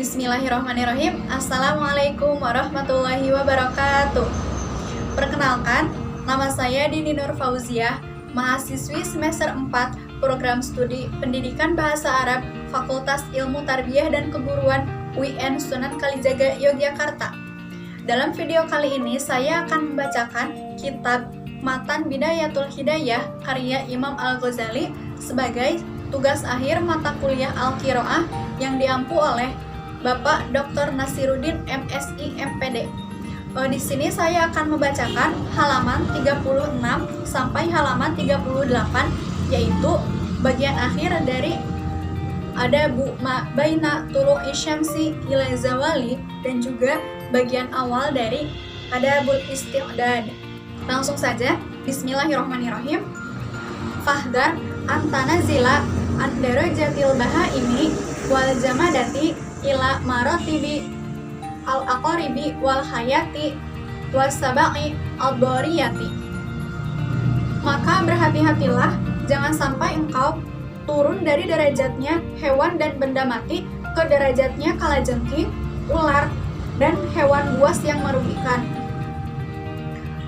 Bismillahirrahmanirrahim. Assalamualaikum warahmatullahi wabarakatuh. Perkenalkan, nama saya Dini Nur Fauziah, mahasiswi semester 4 Program Studi Pendidikan Bahasa Arab Fakultas Ilmu Tarbiyah dan Keguruan UIN Sunan Kalijaga, Yogyakarta. Dalam video kali ini saya akan membacakan kitab Matan Bidayatul Hidayah karya Imam Al-Ghazali sebagai tugas akhir mata kuliah Al-Qiraah yang diampu oleh Bapak Dr. Nasiruddin MSI MPD. Di sini saya akan membacakan halaman 36 sampai halaman 38, yaitu bagian akhir dari Adabu ma baina tulu'i syamsi ila zawali dan juga bagian awal dari Adabul Isti'dad. Langsung saja, bismillahirrahmanirrahim. Fahdar antanazila an-darajatil bahaimi wal jamadati ila maratibi al-aqaribi wal hayati wasabai al-doriyati. Maka berhati-hatilah, jangan sampai engkau turun dari derajatnya hewan dan benda mati ke derajatnya kalajengking, ular, dan hewan buas yang merugikan.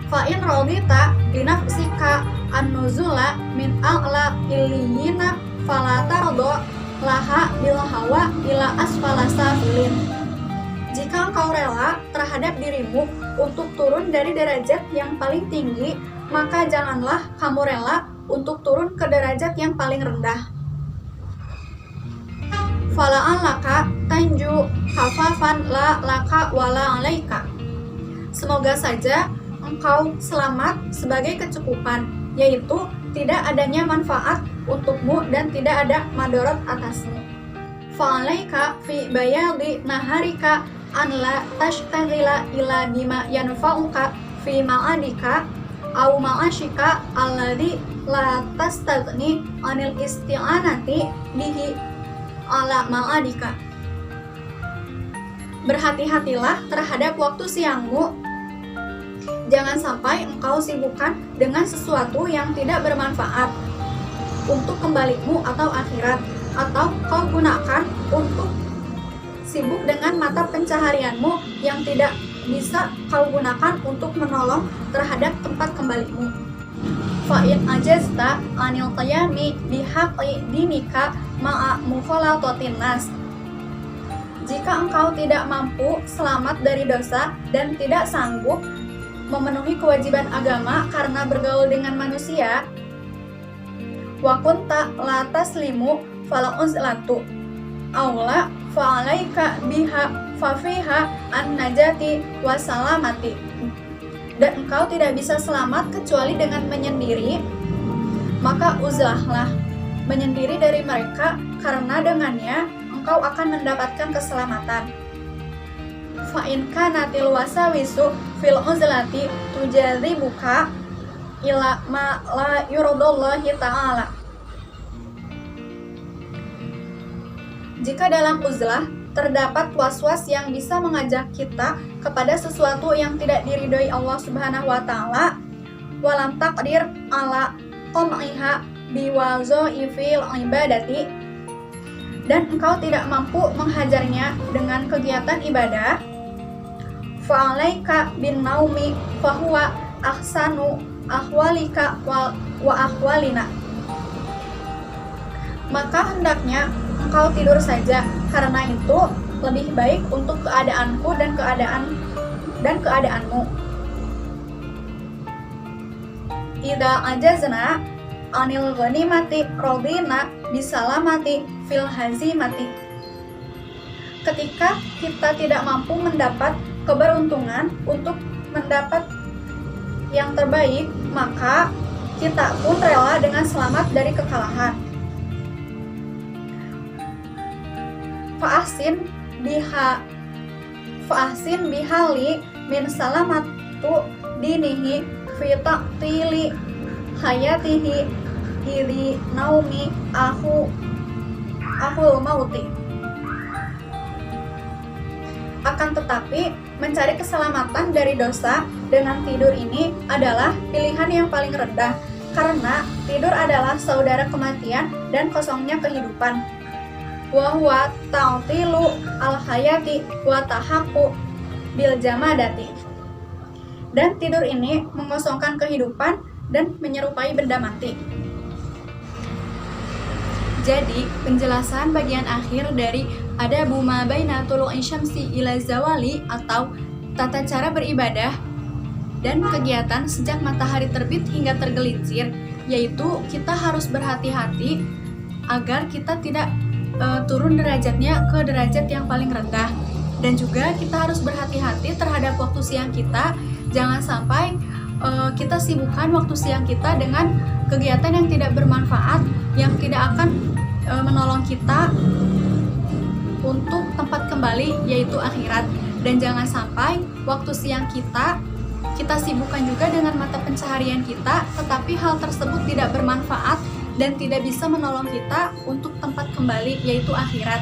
Fa'in radita linafsika an-nuzula min a'la illiyina fala tardo laha bil hawa ila asfala safilin. Jika engkau rela terhadap dirimu untuk turun dari derajat yang paling tinggi, maka janganlah kamu rela untuk turun ke derajat yang paling rendah. Fala'an laka tanju hafafan la laka wala alaika. Semoga saja engkau selamat sebagai kecukupan, yaitu tidak adanya manfaat untukmu dan tidak ada madorot atasmu. Fa'alaika fi bayadi naharika an la tashtagila ila bima yanfa'uka fi ma'adika au ma'ashika alladhi la tastaghni anil isti'anati bihi ala ma'adika. Berhati-hatilah terhadap waktu siangmu. Jangan sampai engkau sibukkan dengan sesuatu yang tidak bermanfaat untuk kembalimu atau akhirat, atau kau gunakan untuk sibuk dengan mata pencaharianmu yang tidak bisa kau gunakan untuk menolong terhadap tempat kembalimu. Fa'in ajazta anil qiyami bihaqqi dinika ma'a mukhalatatin nas. Jika engkau tidak mampu selamat dari dosa dan tidak sanggup memenuhi kewajiban agama karena bergaul dengan manusia, wa kunta la taslimu fala uzlatu aula fa'alaika biha fafiha an-najati wa salamati. Dan engkau tidak bisa selamat kecuali dengan menyendiri, maka uzlahlah, menyendiri dari mereka, karena dengannya engkau akan mendapatkan keselamatan. Fa'in kanatil wasawisu fil uzlati tujazibuka ila ma la yurdallahi ta'ala. Jika dalam uzlah terdapat was-was yang bisa mengajak kita kepada sesuatu yang tidak diridhoi Allah Subhanahu wa taala, walam taqdir ala qam'iha biwazaifil ibadati, dan engkau tidak mampu menghajarnya dengan kegiatan ibadah, fa'alaika bin naumi fahuwa ahsanu ahwalika wa ahwalina. Maka hendaknya engkau tidur saja, karena itu lebih baik untuk keadaanku dan keadaanmu. Idza ajazna anil ghanimati radina bisalamati fil hazimati. Ketika kita tidak mampu mendapat keberuntungan untuk mendapat yang terbaik, maka kita pun rela dengan selamat dari kekalahan. Fa'ahsin bihali min salamatu dinihi fi taqtili hayatihi idhi naumi ahul mauti. Akan tetapi, mencari keselamatan dari dosa dengan tidur ini adalah pilihan yang paling rendah, karena tidur adalah saudara kematian dan kosongnya kehidupan. wa huwa ta'tilu al-hayati wa tahaqqu bil jamadati. Dan tidur ini mengosongkan kehidupan dan menyerupai benda mati. Jadi, penjelasan bagian akhir dari adabu ma baina tulu'i syamsi ila zawali atau tata cara beribadah dan kegiatan sejak matahari terbit hingga tergelincir, yaitu kita harus berhati-hati agar kita tidak turun derajatnya ke derajat yang paling rendah. Dan juga kita harus berhati-hati terhadap waktu siang kita. Jangan sampai kita sibukkan waktu siang kita dengan kegiatan yang tidak bermanfaat, yang tidak akan menolong kita untuk tempat kembali, yaitu akhirat. Dan jangan sampai waktu siang kita sibukkan juga dengan mata pencaharian kita, tetapi hal tersebut tidak bermanfaat dan tidak bisa menolong kita untuk tempat kembali, yaitu akhirat.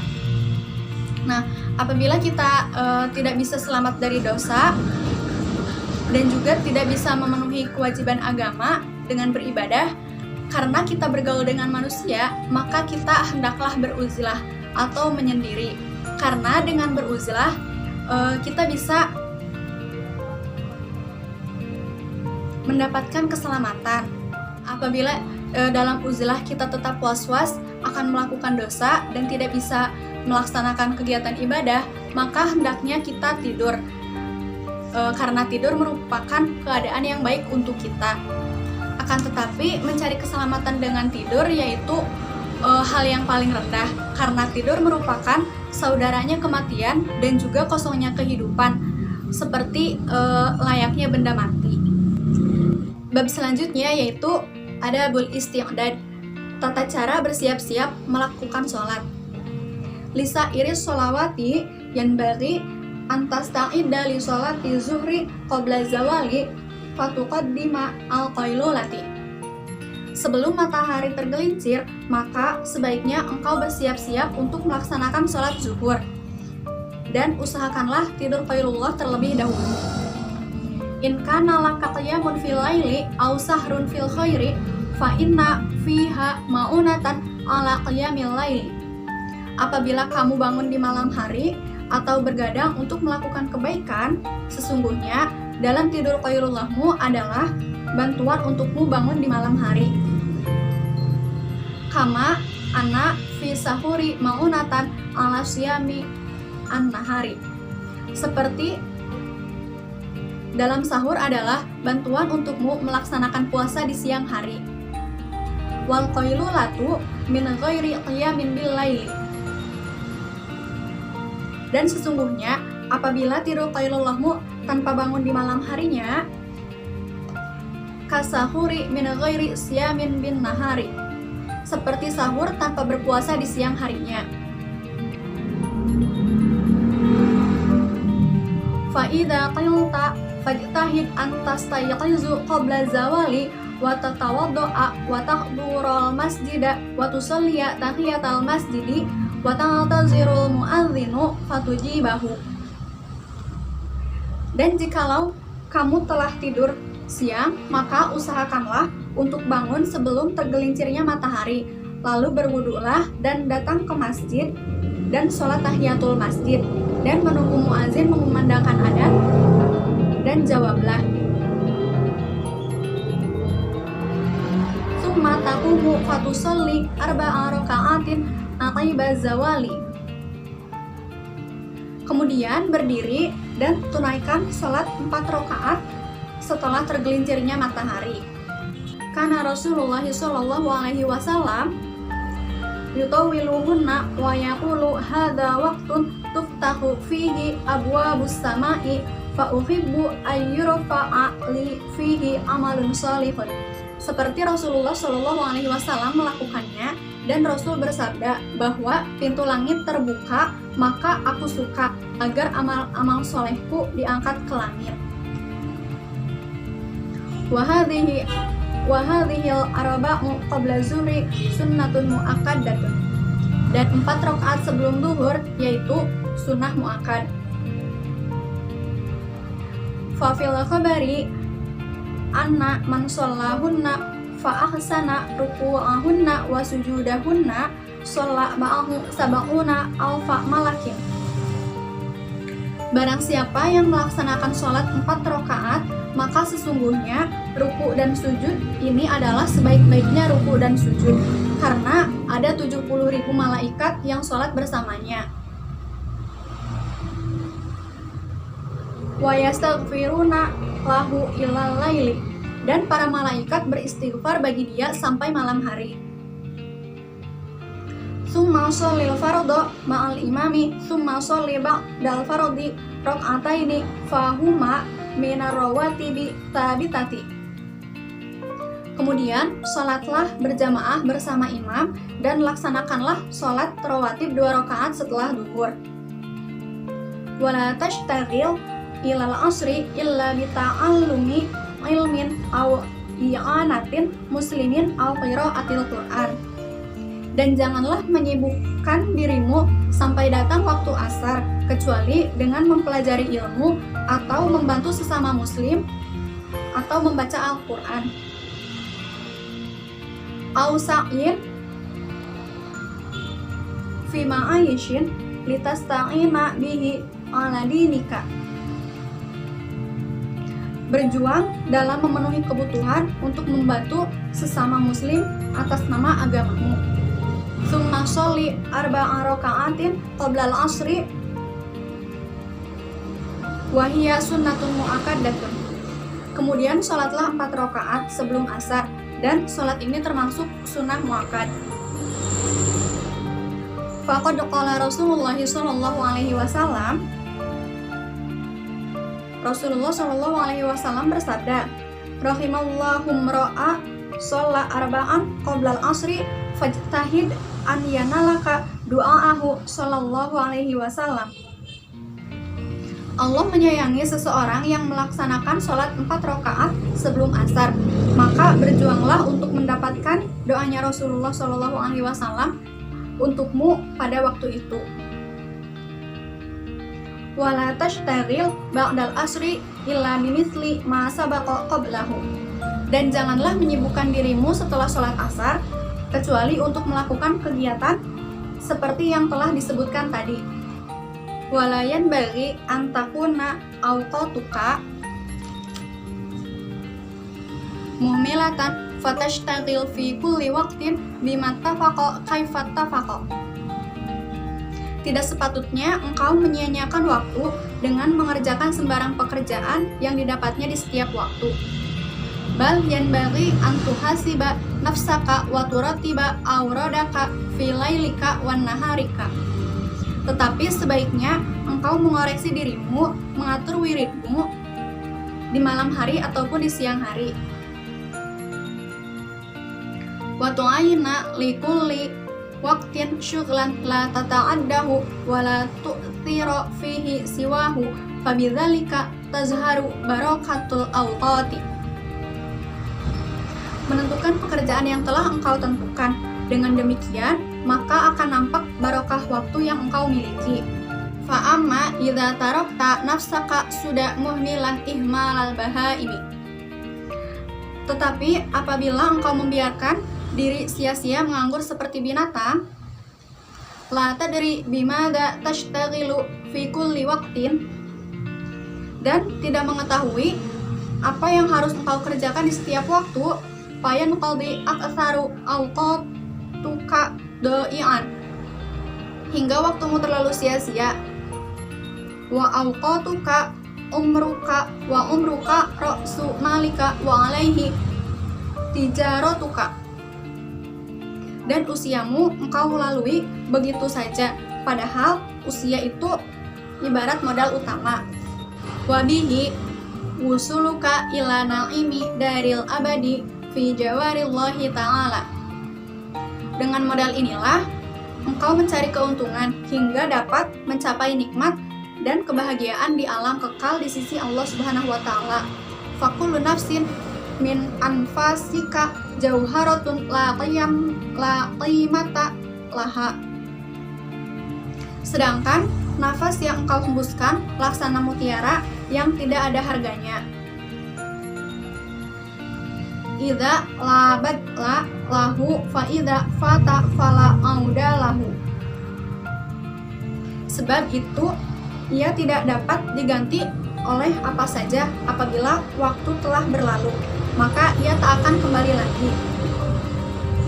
Nah, apabila kita tidak bisa selamat dari dosa dan juga tidak bisa memenuhi kewajiban agama dengan beribadah, karena kita bergaul dengan manusia, maka kita hendaklah beruzilah atau menyendiri. Karena dengan beruzilah kita bisa mendapatkan keselamatan. Apabila dalam uzilah kita tetap was-was akan melakukan dosa dan tidak bisa melaksanakan kegiatan ibadah, maka hendaknya kita tidur. Karena tidur merupakan keadaan yang baik untuk kita. Akan tetapi mencari keselamatan dengan tidur yaitu hal yang paling rendah, karena tidur merupakan saudaranya kematian dan juga kosongnya kehidupan, seperti layaknya benda mati. Bab selanjutnya yaitu adabul isti'dad, tata cara bersiap-siap melakukan sholat. Lisa iris sholawati yang bari antasta'idda li sholati zuhri qabla zawali fatuqaddima al-qailulati. Sebelum matahari tergelincir, maka sebaiknya engkau bersiap-siap untuk melaksanakan sholat zuhur. Dan usahakanlah tidur qailullah terlebih dahulu. In kana laka qiyamun fil laili aw sahrun fil khairi fa inna fiha ma'unatan ala qiyamil laili. Apabila kamu bangun di malam hari atau bergadang untuk melakukan kebaikan, sesungguhnya dalam tidur qailullahmu adalah bantuan untukmu bangun di malam hari. Kama ana fi sahuri ma'unatan ala siyami an-nahari. Seperti dalam sahur adalah bantuan untukmu melaksanakan puasa di siang hari. Wal qailulatu min ghairi qiyamin bil laili. Dan sesungguhnya apabila tidur qailullahmu tanpa bangun di malam harinya, kasahuri min ghairi siyamin bin nahari, seperti sahur tanpa berpuasa di siang harinya. Fa idza qilta fajtahid an tastayqizu qabla zawali wa tatawaddaa wa tahdurul masjida wa tusalliya tahiyatal masjidi wa ta'tazirul mu'adzinu fatujibahu. Dan jikalau kamu telah tidur siang, maka usahakanlah untuk bangun sebelum tergelincirnya matahari, lalu berwudulah dan datang ke masjid dan sholat tahiyatul masjid dan menunggu muazin mengumandangkan adzan, dan jawablah. Summa taqumu fatusalli arba'a raka'atin aqibaz zawali. Kemudian berdiri dan tunaikan sholat 4 rakaat setelah tergelincirnya matahari. Karena Rasulullah Shallallahu Alaihi Wasallam yutawiluhunna wa yaqulu hadza waqtun tuftahu fihi abwabus samai fa uhibbu ayyurfa'a li fihi amalun shalihun. Seperti Rasulullah Shallallahu Alaihi Wasallam melakukannya, dan Rasul bersabda bahwa pintu langit terbuka, maka aku suka agar amal-amal solehku diangkat ke langit. Wahadhil arba'u qabla zuhri sunnatun mu'akkadatun. Dan 4 rakaat sebelum zuhur yaitu sunnah mu'akkad. Fa fil khabari anna man shallahunna fa ahsana ruku'ahunna wa sujudahunna sholla ma'ahu sab'una alfa malakin. Barang siapa yang melaksanakan sholat 4 rakaat, maka sesungguhnya ruku dan sujud ini adalah sebaik-baiknya ruku dan sujud, karena ada 70.000 malaikat yang sholat bersamanya. Wa yastaghfiruna lahu ilal laili, dan para malaikat beristighfar bagi dia sampai malam hari. Summa sholil fardhu ma'al imami summa sholli ba'dal fardhi rak'ataini fahuma minar rawatibi tabitati. Kemudian sholatlah berjamaah bersama imam dan laksanakanlah sholat rawatib 2 rakaat setelah duhur. Wala tashtagil ilal asri illa bita'allumi ilmin aw i'anatin muslimin aw qira'atil Qur'an. Dan janganlah menyibukkan dirimu sampai datang waktu asar, kecuali dengan mempelajari ilmu atau membantu sesama muslim atau membaca Al-Quran. Au sa'in fima aishin litasta'ina bihi ala dinika. Berjuang dalam memenuhi kebutuhan untuk membantu sesama muslim atas nama agamamu. Summa sholli arba'a raka'atin qoblal asri wa hiya sunnatun mu'akkadatun. Kemudian sholatlah 4 rakaat sebelum asar, dan sholat ini termasuk sunnah muakkad. Faqad qala Rasulullah sallallahu alaihi wasallam, Rasulullah sallallahu alaihi wasallam bersabda, rahimallahu mra'a sholla arba'an qoblal asri fajtahid an yanalaka du'aahu sallallahu alaihi wasallam. Allah menyayangi seseorang yang melaksanakan sholat 4 rakaat sebelum asar, maka berjuanglah untuk mendapatkan doanya Rasulullah sallallahu alaihi wasallam untukmu pada waktu itu. Wala tashtagil ba'dal asri illa bimithli ma sabaqa qablahu. Dan janganlah menyibukkan dirimu setelah sholat asar kecuali untuk melakukan kegiatan seperti yang telah disebutkan tadi. Walayan bagi antakuna awqatuka mu'milatan fatashtagil fi kulli waqtin bima tafaqa kaifat tafaqa. Tidak sepatutnya engkau menyia-nyiakan waktu dengan mengerjakan sembarang pekerjaan yang didapatnya di setiap waktu. Bal yanbaghi an tuhasiba nafsaka wa turatiba auradaka fi lailika wan naharika. Tetapi sebaiknya engkau mengoreksi dirimu, mengatur wiridmu di malam hari ataupun di siang hari. Wa tu'ayna likulli waqtin syughlan la tata'addahu wa la tu'thira fihi siwahu fabidzalika tazharu barakatul awqati. Menentukan pekerjaan yang telah engkau tentukan. Dengan demikian, maka akan nampak barokah waktu yang engkau miliki. Fa'amma idza tarakta nafsaka sudah muhmilan ihmalal bahaimi. Tetapi apabila engkau membiarkan diri sia-sia menganggur seperti binatang, la tadri bimada tashtaghilu fi kulli waqtin, dan tidak mengetahui apa yang harus engkau kerjakan di setiap waktu, fayan qalbi aktsaru awqatuka doi'an, hingga waktumu terlalu sia-sia. Wa awqatuka umruka wa umruka ra'su malika wa alaihi tijaratuka, dan usiamu engkau lalui begitu saja, padahal usia itu ibarat modal utama. Wabihi wusuluka ila na'imi daril abadi fi jawarillahi ta'ala. Dengan modal inilah engkau mencari keuntungan hingga dapat mencapai nikmat dan kebahagiaan di alam kekal di sisi Allah Subhanahu wa taala. Fakullu nafsin min anfasika jauharatun la qimata laha. Sedangkan nafas yang engkau hembuskan laksana mutiara yang tidak ada harganya. idza labat la lahu fa idza fata fala auda lahu. Sebab itu ia tidak dapat diganti oleh apa saja apabila waktu telah berlalu, maka ia tak akan kembali lagi.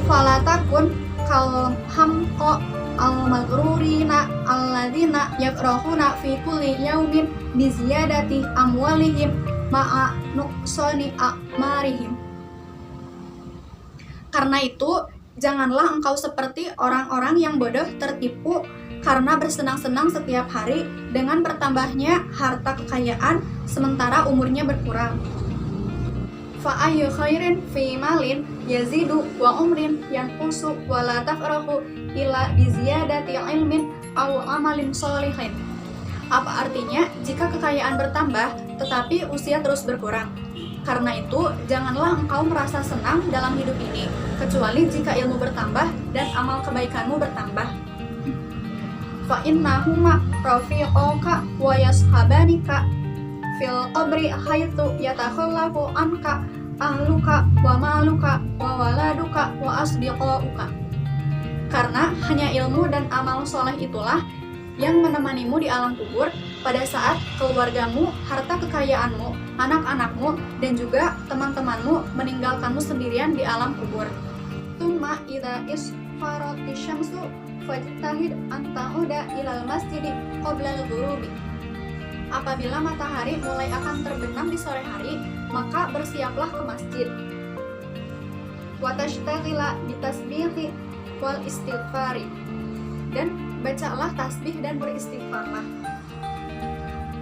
Fala takun kal hamqa al-maghrurina alladzina yafrahuna fi kulli yaumin bi ziyadati amwalihim ma'a nuqsani a'marihim. Karena itu, janganlah engkau seperti orang-orang yang bodoh tertipu karena bersenang-senang setiap hari dengan bertambahnya harta kekayaan sementara umurnya berkurang. Fa ayyu khairin fi malin yazidu wa umrin yanqusu wa la tafrahu illa bi ziyadati ilmin aw amalin sholihin. Apa artinya jika kekayaan bertambah tetapi usia terus berkurang? Karena itu, janganlah engkau merasa senang dalam hidup ini, kecuali jika ilmu bertambah dan amal kebaikanmu bertambah. Fa innahuma rafiqaka wa yashabanika fil qabri haitsu yatakhallafu anka ahluka wa maluka wa waladuka wa asdiqauka. Karena hanya ilmu dan amal soleh itulah yang menemanimu di alam kubur pada saat keluargamu, harta kekayaanmu, anak-anakmu, dan juga teman-temanmu meninggalkanmu sendirian di alam kubur. Tsumma idza isfarati syamsu fajtahid an ta'uda ilal masjidi qabla al-ghurubi. Apabila matahari mulai akan terbenam di sore hari, maka bersiaplah ke masjid. Wa tashtagila bitasbihi wal istighfari. Dan bacalah tasbih dan beristighfarlah.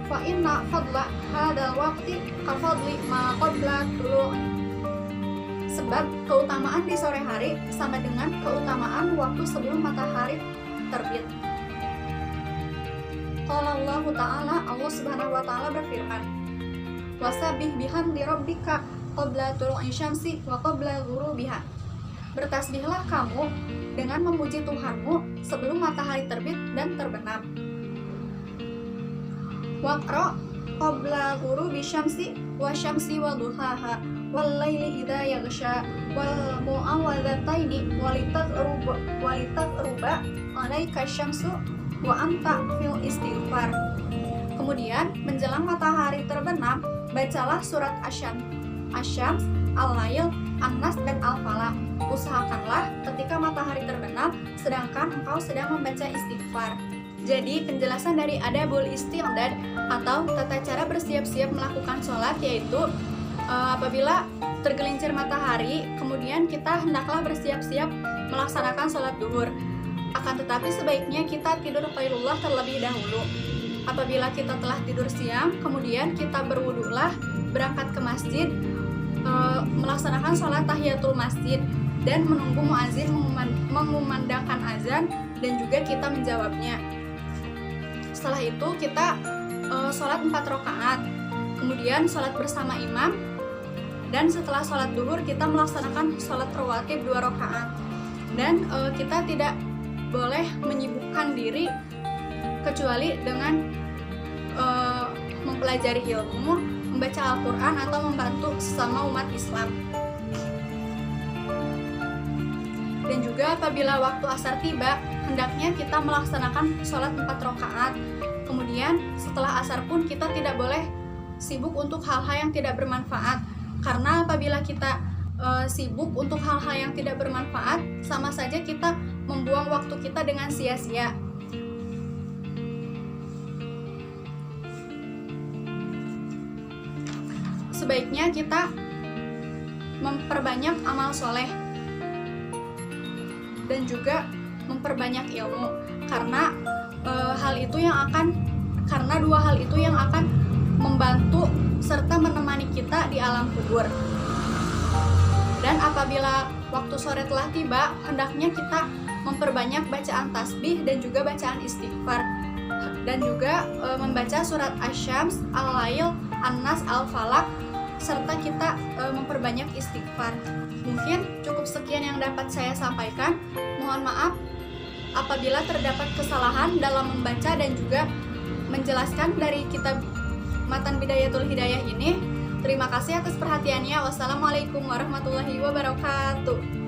Fa inna fadla hadzal waqti ka fadli ma qabla tulu'i. Sebab keutamaan di sore hari sama dengan keutamaan waktu sebelum matahari terbit. Qala Allah Ta'ala, Allah Subhanahu wa taala berfirman, "Wasabbih bihamdi rabbika qabla tulu'i syamsi wa qabla ghurubiha." Bertasbihlah kamu dengan memuji Tuhanmu sebelum matahari terbit dan terbenam. Waqra qabla ghurubi syamsi wa syamsi wa duhaha wal laili idza yaghsha wal mu'awwadzataini walitaqruba alaika syamsu wa anta fil istighfar. Kemudian menjelang matahari terbenam, bacalah surat Asy-Syams, Al-Lail, An-Nas dan Al-Falaq. Usahakanlah ketika matahari terbenam sedangkan engkau sedang membaca istighfar. Jadi penjelasan dari adabul isti'dad atau tata cara bersiap-siap melakukan sholat yaitu apabila tergelincir matahari, kemudian kita hendaklah bersiap-siap melaksanakan sholat duhur. Akan tetapi sebaiknya kita tidur qailullah terlebih dahulu. Apabila kita telah tidur siang, kemudian kita berwudulah, berangkat ke masjid, melaksanakan sholat tahiyatul masjid dan menunggu muazin mengumandangkan azan dan juga kita menjawabnya. Setelah itu kita sholat 4 rakaat, kemudian sholat bersama imam, dan setelah sholat duhur kita melaksanakan sholat rawatib 2 rakaat. Dan kita tidak boleh menyibukkan diri kecuali dengan mempelajari ilmu, membaca Al-Quran atau membantu sesama umat Islam. Dan juga apabila waktu asar tiba, hendaknya kita melaksanakan sholat 4 rakaat. Kemudian setelah asar pun kita tidak boleh sibuk untuk hal-hal yang tidak bermanfaat. Karena apabila kita sibuk untuk hal-hal yang tidak bermanfaat, sama saja kita membuang waktu kita dengan sia-sia. Sebaiknya kita memperbanyak amal soleh dan juga memperbanyak ilmu, karena dua hal itu yang akan membantu serta menemani kita di alam kubur. Dan apabila waktu sore telah tiba, hendaknya kita memperbanyak bacaan tasbih dan juga bacaan istighfar, dan juga membaca surat Asy-Syams, Al-Lail, An-Nas, Al-Falaq, serta kita memperbanyak istighfar. Mungkin cukup sekian yang dapat saya sampaikan. Mohon maaf apabila terdapat kesalahan dalam membaca dan juga menjelaskan dari kitab Matan Bidayatul Hidayah ini. Terima kasih atas perhatiannya. Wassalamualaikum warahmatullahi wabarakatuh.